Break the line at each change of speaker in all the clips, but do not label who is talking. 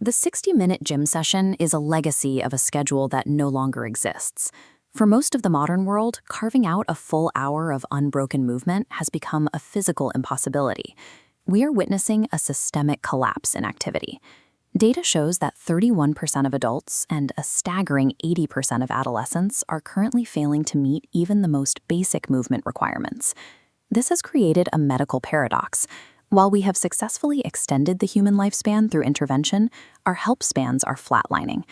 The 60-minute gym session is a legacy of a schedule that no longer exists. For most of the modern world, carving out a full hour of unbroken movement has become a physical impossibility. We are witnessing a systemic collapse in activity. Data shows that 31% of adults and a staggering 80% of adolescents are currently failing to meet even the most basic movement requirements. This has created a medical paradox. While we have successfully extended the human lifespan through intervention, our health spans are flatlining.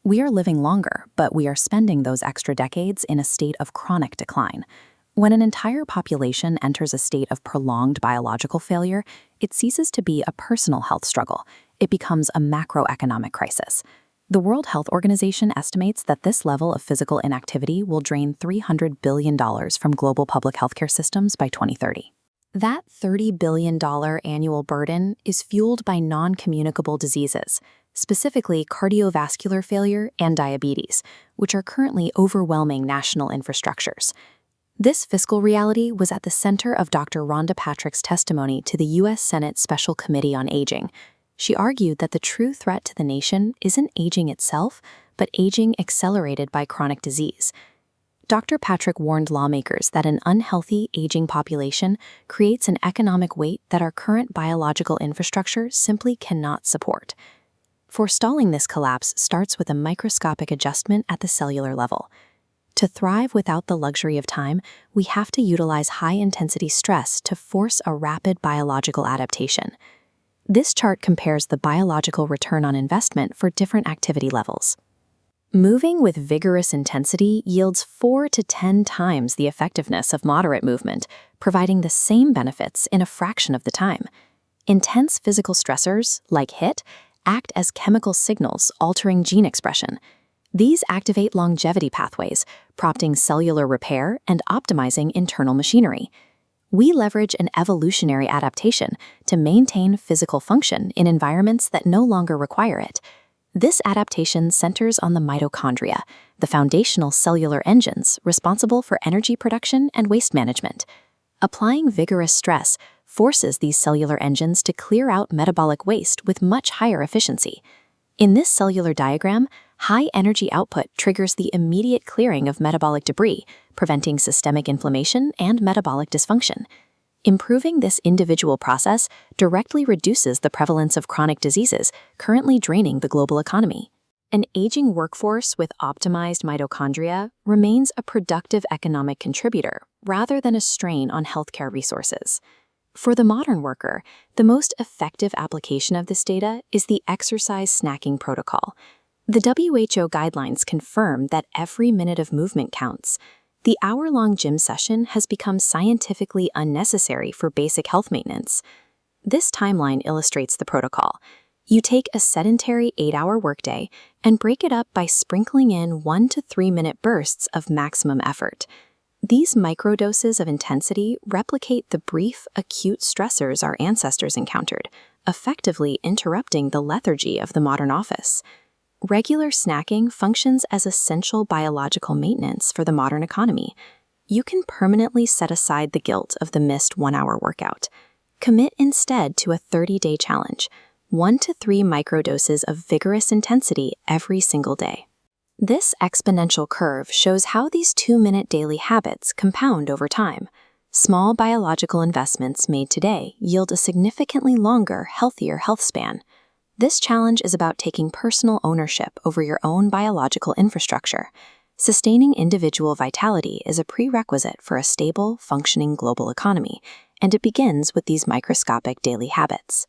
We are living longer, but we are spending those extra decades in a state of chronic decline. When an entire population enters a state of prolonged biological failure, it ceases to be a personal health struggle. It becomes a macroeconomic crisis. The World Health Organization estimates that this level of physical inactivity will drain $300 billion from global public healthcare systems by 2030. That $30 billion annual burden is fueled by non-communicable diseases, specifically cardiovascular failure and diabetes, which are currently overwhelming national infrastructures. This fiscal reality was at the center of Dr. Rhonda Patrick's testimony to the U.S. Senate Special Committee on Aging. She argued that the true threat to the nation isn't aging itself, but aging accelerated by chronic disease. Dr. Patrick warned lawmakers that an unhealthy, aging population creates an economic weight that our current biological infrastructure simply cannot support. Forestalling this collapse starts with a microscopic adjustment at the cellular level. To thrive without the luxury of time, we have to utilize high-intensity stress to force a rapid biological adaptation. This chart compares the biological return on investment for different activity levels. Moving with vigorous intensity yields 4 to 10 times the effectiveness of moderate movement, providing the same benefits in a fraction of the time. Intense physical stressors, like HIIT, act as chemical signals altering gene expression. These activate longevity pathways, prompting cellular repair and optimizing internal machinery. We leverage an evolutionary adaptation to maintain physical function in environments that no longer require it. This adaptation centers on the mitochondria, the foundational cellular engines responsible for energy production and waste management. Applying vigorous stress forces these cellular engines to clear out metabolic waste with much higher efficiency. In this cellular diagram, high energy output triggers the immediate clearing of metabolic debris, preventing systemic inflammation and metabolic dysfunction. Improving this individual process directly reduces the prevalence of chronic diseases currently draining the global economy. An aging workforce with optimized mitochondria remains a productive economic contributor rather than a strain on healthcare resources. For the modern worker, the most effective application of this data is the exercise snacking protocol. The WHO guidelines confirm that every minute of movement counts. The hour-long gym session has become scientifically unnecessary for basic health maintenance. This timeline illustrates the protocol. You take a sedentary 8-hour workday and break it up by sprinkling in 1 to 3 minute bursts of maximum effort. These microdoses of intensity replicate the brief, acute stressors our ancestors encountered, effectively interrupting the lethargy of the modern office. Regular snacking functions as essential biological maintenance for the modern economy. You can permanently set aside the guilt of the missed 1-hour workout. Commit instead to a 30-day challenge, 1 to 3 microdoses of vigorous intensity every single day. This exponential curve shows how these 2-minute daily habits compound over time. Small biological investments made today yield a significantly longer, healthier health span. This challenge is about taking personal ownership over your own biological infrastructure. Sustaining individual vitality is a prerequisite for a stable, functioning global economy, and it begins with these microscopic daily habits.